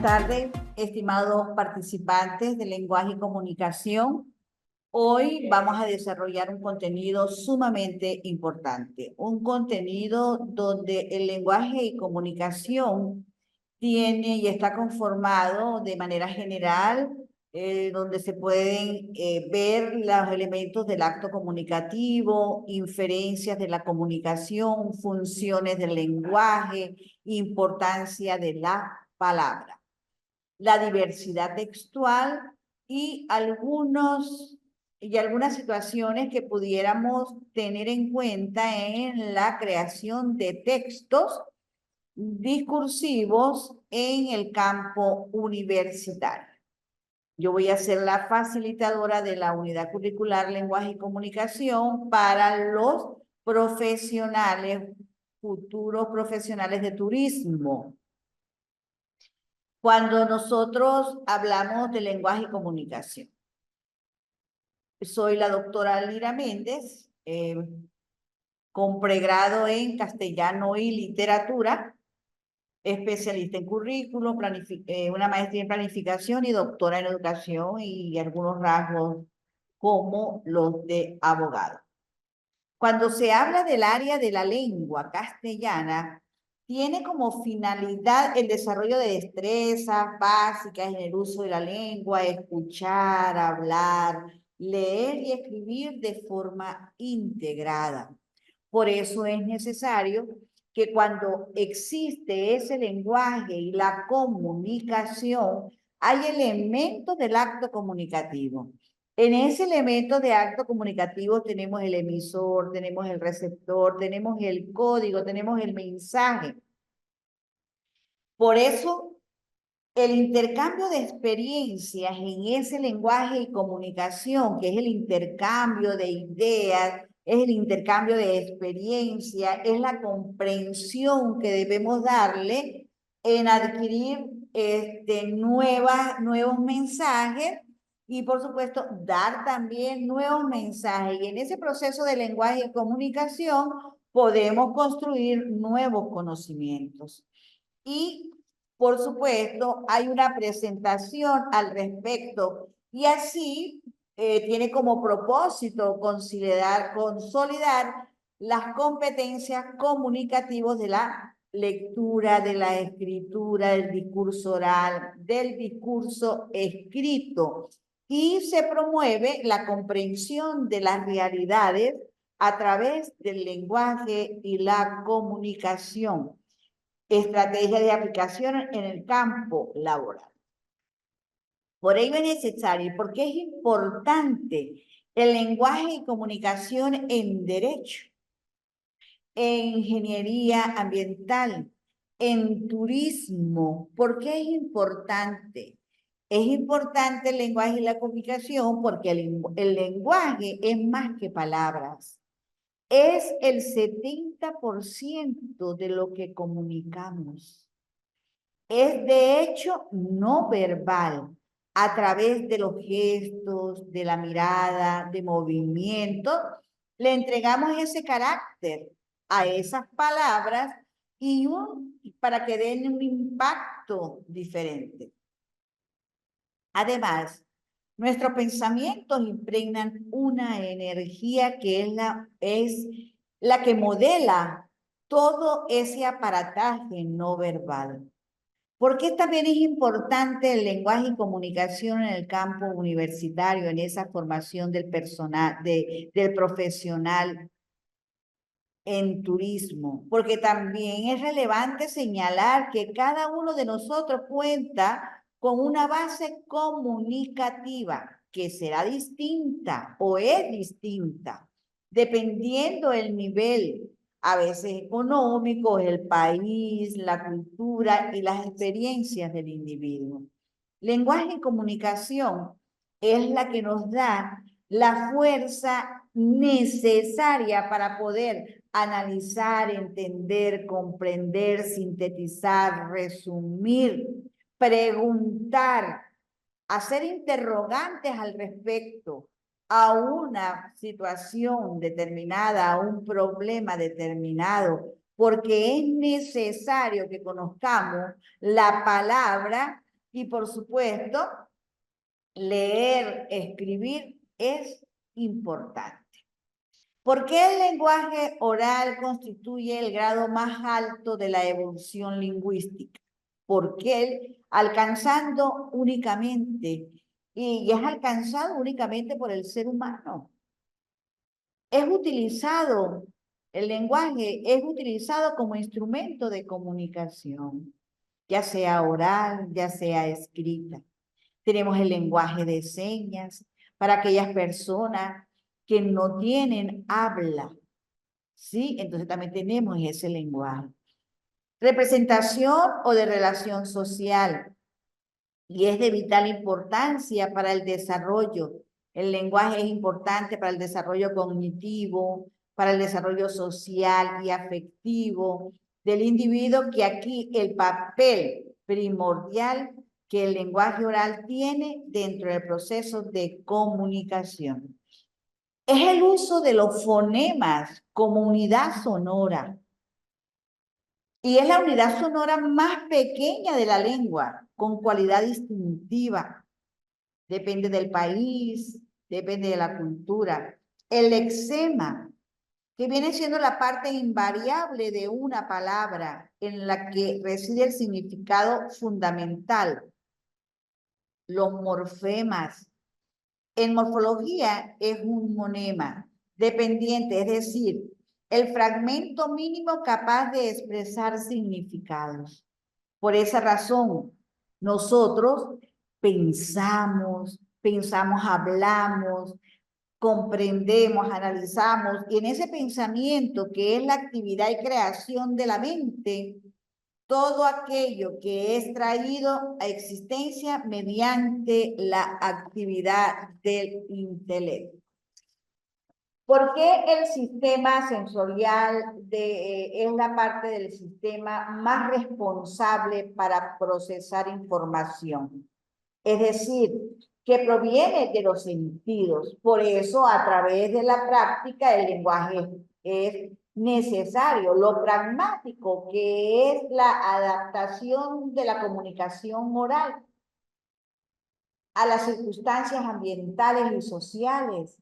tardes, estimados participantes de lenguaje y comunicación. Hoy vamos a desarrollar un contenido sumamente importante, un contenido donde el lenguaje y comunicación tiene y está conformado de manera general, donde se pueden ver los elementos del acto comunicativo, inferencias de la comunicación, funciones del lenguaje, importancia de la palabra, la diversidad textual y algunas situaciones que pudiéramos tener en cuenta en la creación de textos discursivos en el campo universitario. Yo voy a ser la facilitadora de la unidad curricular Lenguaje y Comunicación para los profesionales, futuros profesionales de turismo. Cuando nosotros hablamos de lenguaje y comunicación, soy la doctora Lira Méndez, con pregrado en castellano y literatura, especialista en currículum, una maestría en planificación y doctora en educación y algunos rasgos como los de abogado. Cuando se habla del área de la lengua castellana, tiene como finalidad el desarrollo de destrezas básicas en el uso de la lengua, escuchar, hablar, leer y escribir de forma integrada. Por eso es necesario que cuando existe ese lenguaje y la comunicación, hay elementos del acto comunicativo. En ese elemento de acto comunicativo tenemos el emisor, tenemos el receptor, tenemos el código, tenemos el mensaje. Por eso, el intercambio de experiencias en ese lenguaje y comunicación, que es el intercambio de ideas, es el intercambio de experiencia, es la comprensión que debemos darle en adquirir nuevos mensajes y, por supuesto, dar también nuevos mensajes. Y en ese proceso de lenguaje y comunicación podemos construir nuevos conocimientos. Y, por supuesto, hay una presentación al respecto y así tiene como propósito consolidar las competencias comunicativas de la lectura, de la escritura, del discurso oral, del discurso escrito, y se promueve la comprensión de las realidades a través del lenguaje y la comunicación. Estrategia de aplicación en el campo laboral. Por ello es necesario, porque es importante, el lenguaje y comunicación en derecho, en ingeniería ambiental, en turismo. ¿Por qué es importante? Es importante el lenguaje y la comunicación porque el lenguaje es más que palabras. Es el 70% de lo que comunicamos. Es de hecho no verbal, a través de los gestos, de la mirada, de movimiento, le entregamos ese carácter a esas palabras y para que den un impacto diferente. Además, nuestros pensamientos impregnan una energía que es la que modela todo ese aparataje no verbal. ¿Por qué también es importante el lenguaje y comunicación en el campo universitario, en esa formación del personal, del profesional en turismo? Porque también es relevante señalar que cada uno de nosotros cuenta con una base comunicativa que será distinta o es distinta, dependiendo el nivel, a veces económico, el país, la cultura y las experiencias del individuo. Lenguaje y comunicación es la que nos da la fuerza necesaria para poder analizar, entender, comprender, sintetizar, resumir, preguntar, hacer interrogantes al respecto a una situación determinada, a un problema determinado, porque es necesario que conozcamos la palabra Y por supuesto, leer, escribir es importante. ¿Por qué el lenguaje oral constituye el grado más alto de la evolución lingüística? Porque alcanzando únicamente, y es alcanzado únicamente por el ser humano. Es utilizado, el lenguaje es utilizado como instrumento de comunicación, ya sea oral, ya sea escrita. Tenemos el lenguaje de señas para aquellas personas que no tienen habla, ¿sí? Entonces también tenemos ese lenguaje. Representación o de relación social, y es de vital importancia para el desarrollo. El lenguaje es importante para el desarrollo cognitivo, para el desarrollo social y afectivo del individuo, que aquí el papel primordial que el lenguaje oral tiene dentro del proceso de comunicación. Es el uso de los fonemas como unidad sonora. Y es la unidad sonora más pequeña de la lengua, con cualidad distintiva. Depende del país, depende de la cultura. El lexema, que viene siendo la parte invariable de una palabra en la que reside el significado fundamental. Los morfemas. En morfología es un monema dependiente, es decir, el fragmento mínimo capaz de expresar significados. Por esa razón, nosotros pensamos, hablamos, comprendemos, analizamos, y en ese pensamiento, que es la actividad y creación de la mente, todo aquello que es traído a existencia mediante la actividad del intelecto. ¿Por qué el sistema sensorial es la parte del sistema más responsable para procesar información? Es decir, que proviene de los sentidos. Por eso, a través de la práctica, el lenguaje es necesario. Lo pragmático, que es la adaptación de la comunicación oral a las circunstancias ambientales y sociales.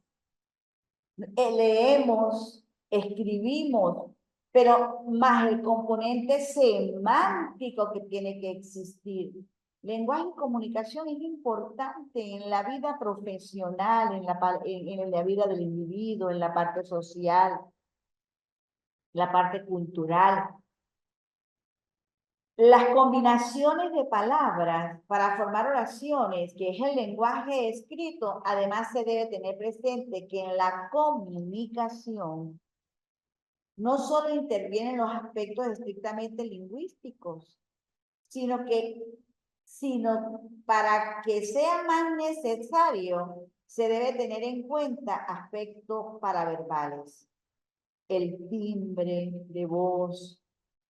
Leemos, escribimos, pero más el componente semántico que tiene que existir. Lenguaje y comunicación es importante en la vida profesional, en la vida del individuo, en la parte social, la parte cultural. Las combinaciones de palabras para formar oraciones, que es el lenguaje escrito, además se debe tener presente que en la comunicación no solo intervienen los aspectos estrictamente lingüísticos, sino para que sea más necesario, se debe tener en cuenta aspectos paraverbales, el timbre de voz,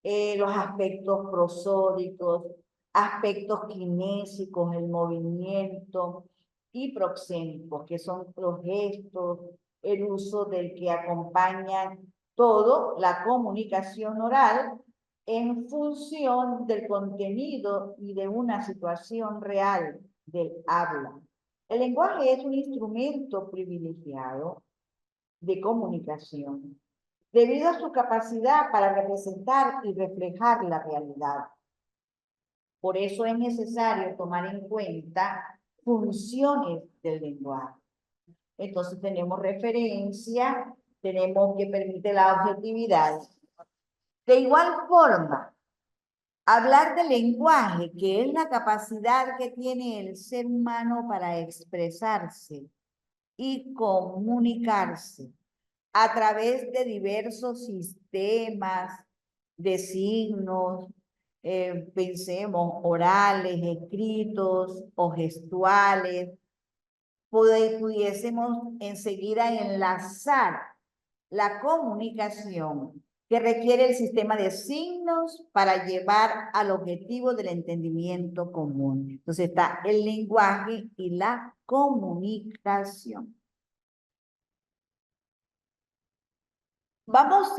los aspectos prosódicos, aspectos kinésicos, el movimiento, y proxémicos, que son los gestos, el uso del que acompañan todo la comunicación oral en función del contenido y de una situación real del habla. El lenguaje es un instrumento privilegiado de comunicación debido a su capacidad para representar y reflejar la realidad. Por eso es necesario tomar en cuenta funciones del lenguaje. Entonces tenemos referencia, tenemos que permite la objetividad. De igual forma, hablar del lenguaje, que es la capacidad que tiene el ser humano para expresarse y comunicarse a través de diversos sistemas de signos, pensemos, orales, escritos o gestuales, pudiésemos enseguida enlazar la comunicación que requiere el sistema de signos para llevar al objetivo del entendimiento común. Entonces está el lenguaje y la comunicación. Vamos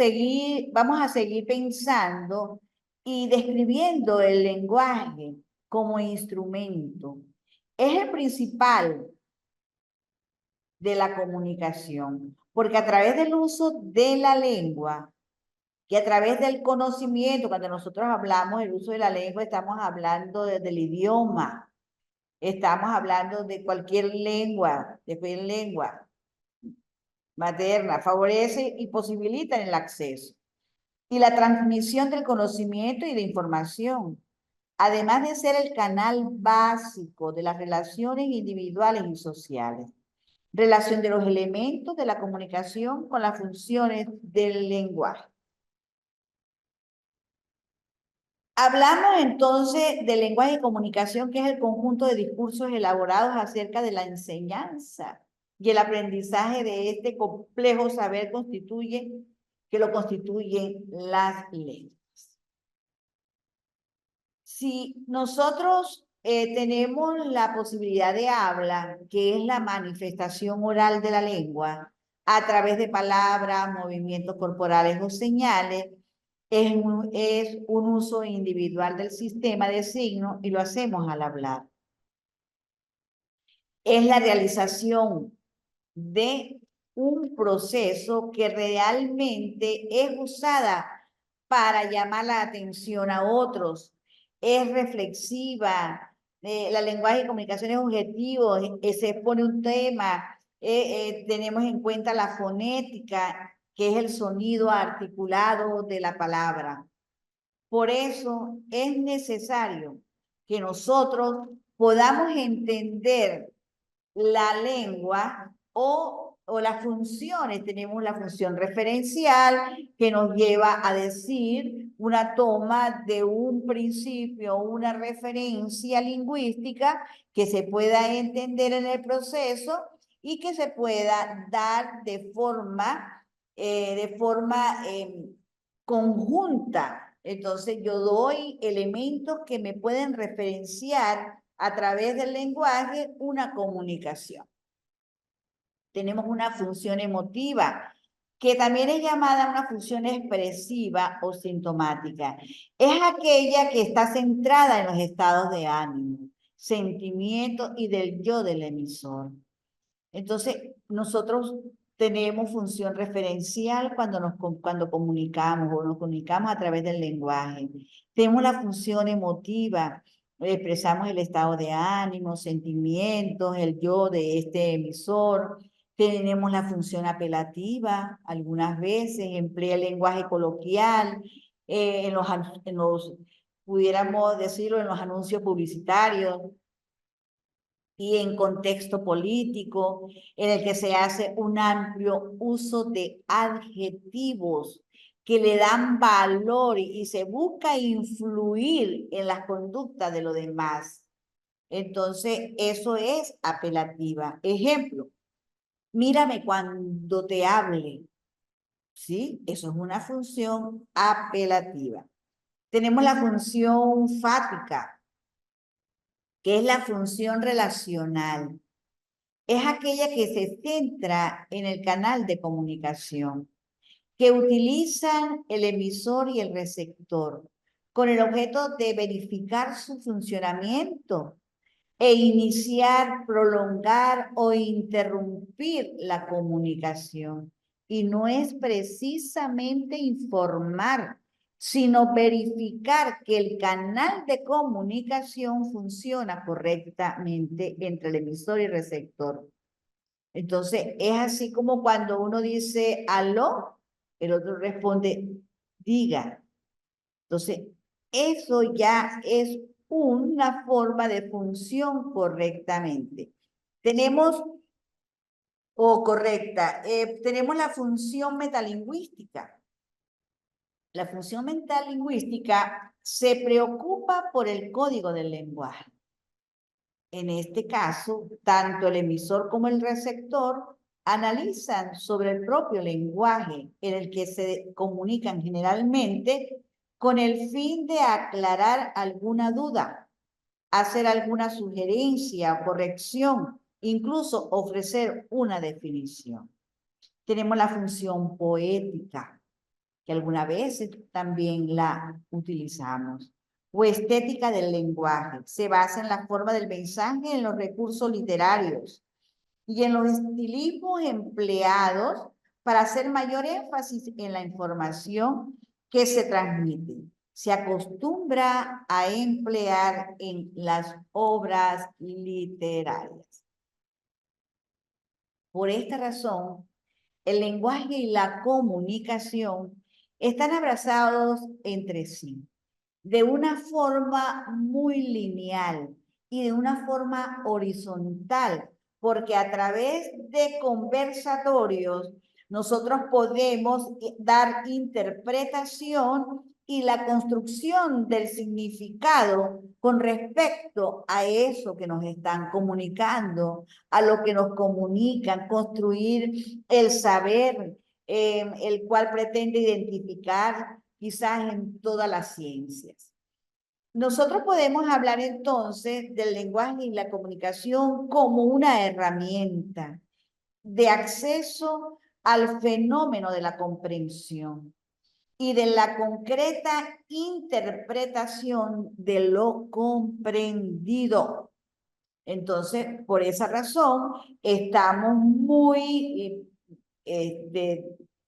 a seguir pensando y describiendo el lenguaje como instrumento. Es el principal de la comunicación, porque a través del uso de la lengua, que a través del conocimiento, cuando nosotros hablamos del uso de la lengua, estamos hablando del idioma, estamos hablando de cualquier lengua materna, favorece y posibilita el acceso y la transmisión del conocimiento y de información, además de ser el canal básico de las relaciones individuales y sociales. Relación de los elementos de la comunicación con las funciones del lenguaje. Hablamos entonces del lenguaje y comunicación, que es el conjunto de discursos elaborados acerca de la enseñanza y el aprendizaje de este complejo saber que lo constituyen las lenguas. Si nosotros tenemos la posibilidad de habla, que es la manifestación oral de la lengua, a través de palabras, movimientos corporales o señales, es un uso individual del sistema de signos y lo hacemos al hablar. Es la realización de un proceso que realmente es usada para llamar la atención a otros, es reflexiva, la lenguaje de comunicación es objetivo, se expone un tema, tenemos en cuenta la fonética, que es el sonido articulado de la palabra. Por eso es necesario que nosotros podamos entender la lengua o las funciones. Tenemos la función referencial que nos lleva a decir una toma de un principio, una referencia lingüística que se pueda entender en el proceso y que se pueda dar de forma conjunta. Entonces yo doy elementos que me pueden referenciar a través del lenguaje una comunicación. Tenemos una función emotiva, que también es llamada una función expresiva o sintomática. Es aquella que está centrada en los estados de ánimo, sentimientos y del yo del emisor. Entonces, nosotros tenemos función referencial cuando comunicamos o nos comunicamos a través del lenguaje. Tenemos la función emotiva, expresamos el estado de ánimo, sentimientos, el yo de este emisor. Tenemos la función apelativa, algunas veces emplea el lenguaje coloquial, pudiéramos decirlo, en los anuncios publicitarios, y en contexto político, en el que se hace un amplio uso de adjetivos que le dan valor y se busca influir en las conductas de los demás. Entonces, eso es apelativa. Ejemplo, mírame cuando te hable, ¿sí? Eso es una función apelativa. Tenemos la función fática, que es la función relacional. Es aquella que se centra en el canal de comunicación, que utilizan el emisor y el receptor con el objeto de verificar su funcionamiento e iniciar, prolongar o interrumpir la comunicación. Y no es precisamente informar, sino verificar que el canal de comunicación funciona correctamente entre el emisor y el receptor. Entonces, es así como cuando uno dice aló, el otro responde diga. Entonces, eso ya es una forma de función correctamente. Tenemos, tenemos la función metalingüística. La función metalingüística se preocupa por el código del lenguaje. En este caso, tanto el emisor como el receptor analizan sobre el propio lenguaje en el que se comunican generalmente con el fin de aclarar alguna duda, hacer alguna sugerencia o corrección, incluso ofrecer una definición. Tenemos la función poética, que algunas veces también la utilizamos. o estética del lenguaje. Se basa en la forma del mensaje, en los recursos literarios y en los estilismos empleados para hacer mayor énfasis en la información que se transmite. Se acostumbra a emplear en las obras literarias. Por esta razón, el lenguaje y la comunicación están abrazados entre sí de una forma muy lineal y de una forma horizontal, porque a través de conversatorios nosotros podemos dar interpretación y la construcción del significado con respecto a eso que nos están comunicando, a lo que nos comunican, construir el saber, el cual pretende identificar quizás en todas las ciencias. Nosotros podemos hablar entonces del lenguaje y la comunicación como una herramienta de acceso al fenómeno de la comprensión y de la concreta interpretación de lo comprendido. Entonces, por esa razón, estamos muy,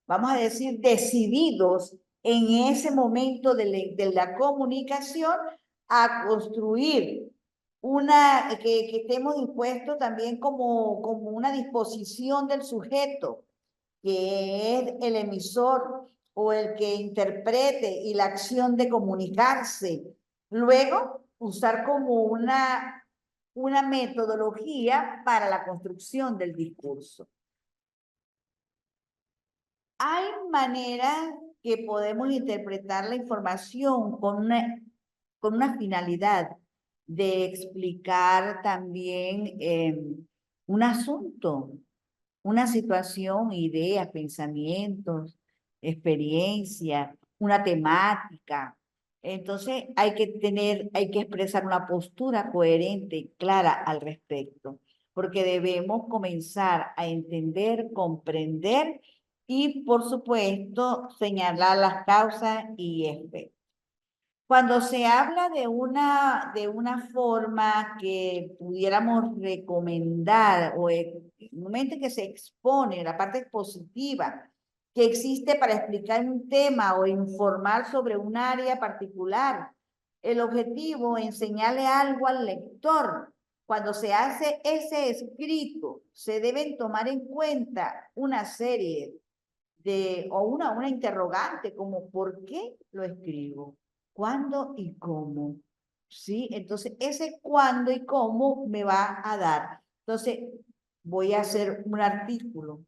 vamos a decir, decididos en ese momento de la comunicación a construir que estemos dispuestos también como una disposición del sujeto, que es el emisor o el que interprete y la acción de comunicarse. Luego, usar como una metodología para la construcción del discurso. Hay maneras que podemos interpretar la información con una finalidad de explicar también un asunto, una situación, ideas, pensamientos, experiencia, una temática. Entonces hay que expresar una postura coherente, clara al respecto, porque debemos comenzar a entender, comprender y, por supuesto, señalar las causas y efectos. Cuando se habla de una forma que pudiéramos recomendar o en el momento en que se expone la parte expositiva que existe para explicar un tema o informar sobre un área particular, el objetivo es enseñarle algo al lector. Cuando se hace ese escrito, se deben tomar en cuenta una serie o una interrogante como ¿por qué lo escribo? ¿Cuándo y cómo? ¿Sí? Entonces, ese cuándo y cómo me va a dar. Entonces, voy a hacer un artículo,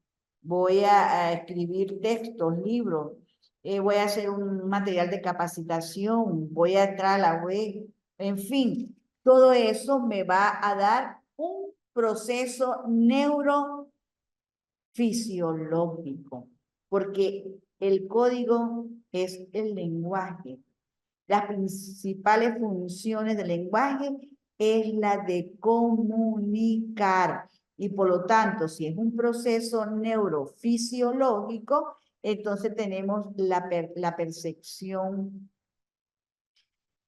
voy a escribir textos, libros, voy a hacer un material de capacitación, voy a entrar a la web, en fin, todo eso me va a dar un proceso neurofisiológico, porque el código es el lenguaje. Las principales funciones del lenguaje es la de comunicar. Y por lo tanto, si es un proceso neurofisiológico, entonces tenemos la percepción,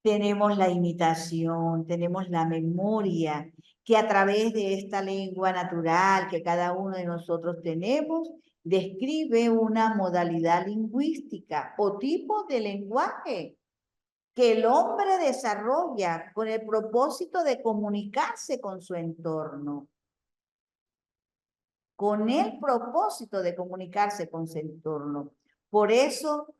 tenemos la imitación, tenemos la memoria, que a través de esta lengua natural que cada uno de nosotros tenemos, describe una modalidad lingüística o tipo de lenguaje que el hombre desarrolla con el propósito de comunicarse con su entorno. Con el propósito de comunicarse con su entorno. Por eso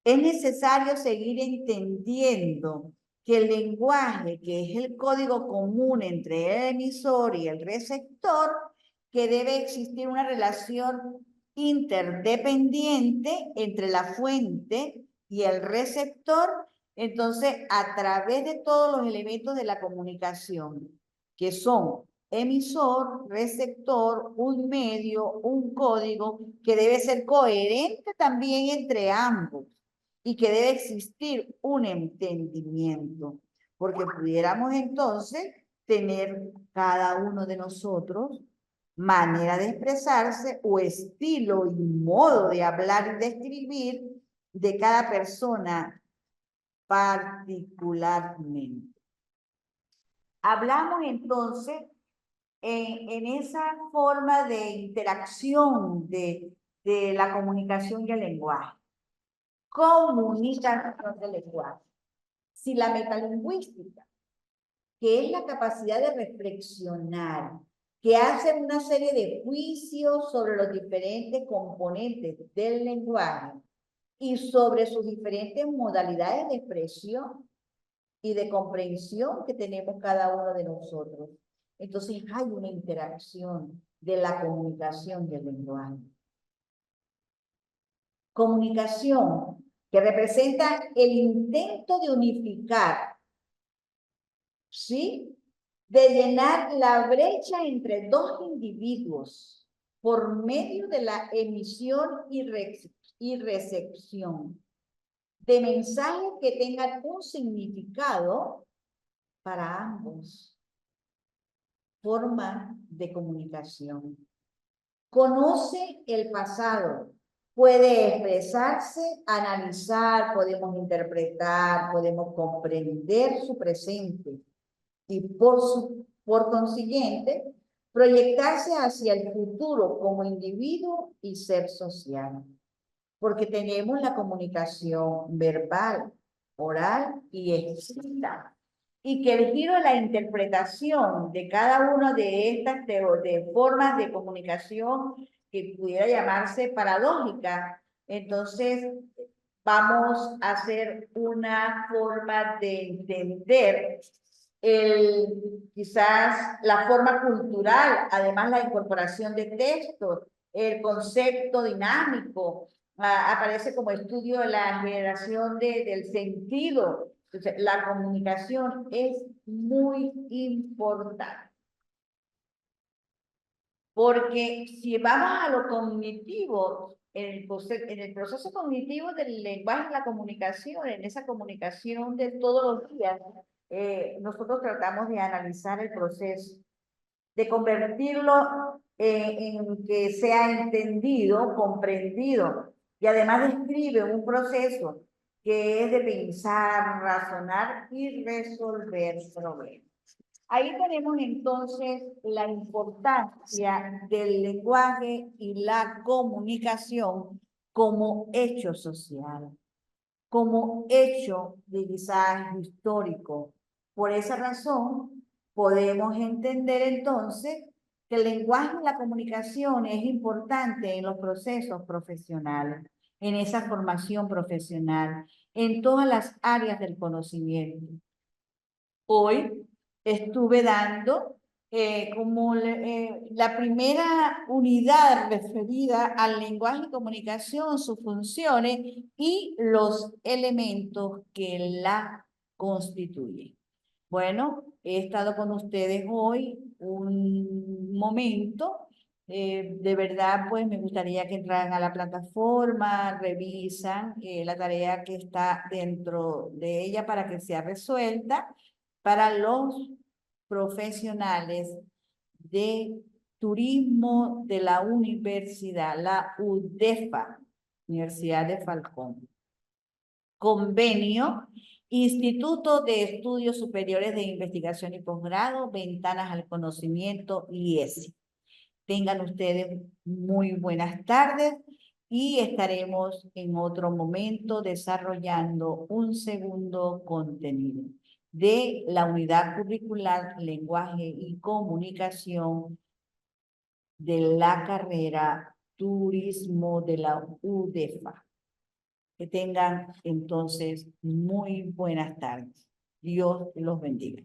es necesario seguir entendiendo que el lenguaje, que es el código común entre el emisor y el receptor, que debe existir una relación interdependiente entre la fuente y el receptor. Entonces, a través de todos los elementos de la comunicación, que son emisor, receptor, un medio, un código, que debe ser coherente también entre ambos y que debe existir un entendimiento, porque pudiéramos entonces tener cada uno de nosotros manera de expresarse o estilo y modo de hablar y de escribir de cada persona particularmente. Hablamos entonces en esa forma de interacción de la comunicación y el lenguaje. Comunicación del lenguaje. Si la metalingüística, que es la capacidad de reflexionar, que hace una serie de juicios sobre los diferentes componentes del lenguaje y sobre sus diferentes modalidades de expresión y de comprensión que tenemos cada uno de nosotros. Entonces hay una interacción de la comunicación y el lenguaje. Comunicación que representa el intento de unificar, ¿sí? De llenar la brecha entre dos individuos por medio de la emisión y recepción de mensajes que tengan un significado para ambos. Forma de comunicación. Conoce el pasado. Puede expresarse, analizar, podemos interpretar, podemos comprender su presente y por consiguiente proyectarse hacia el futuro como individuo y ser social. Porque tenemos la comunicación verbal, oral y escrita. Y que el giro de la interpretación de cada una de estas de formas de comunicación que pudiera llamarse paradójica, entonces vamos a hacer una forma de entender quizás la forma cultural, además la incorporación de textos, el concepto dinámico, aparece como estudio de la generación del sentido. Entonces, la comunicación es muy importante. Porque si vamos a lo cognitivo, en el proceso cognitivo del lenguaje y la comunicación, en esa comunicación de todos los días, nosotros tratamos de analizar el proceso, de convertirlo en que sea entendido, comprendido, y además describe un proceso que es de pensar, razonar y resolver problemas. Ahí tenemos entonces la importancia del lenguaje y la comunicación como hecho social, como hecho de quizás histórico. Por esa razón, podemos entender entonces que el lenguaje y la comunicación es importante en los procesos profesionales, en esa formación profesional, en todas las áreas del conocimiento. Hoy estuve dando como la primera unidad referida al lenguaje y comunicación, sus funciones y los elementos que la constituyen. Bueno, he estado con ustedes hoy un momento. De verdad, pues me gustaría que entraran a la plataforma, revisan la tarea que está dentro de ella para que sea resuelta para los profesionales de turismo de la universidad, la UDEFA, Universidad de Falcón. Convenio, Instituto de Estudios Superiores de Investigación y Posgrado, Ventanas al Conocimiento, IESI. Tengan ustedes muy buenas tardes y estaremos en otro momento desarrollando un segundo contenido de la unidad curricular Lenguaje y Comunicación de la carrera Turismo de la UDEFA. Que tengan entonces muy buenas tardes. Dios los bendiga.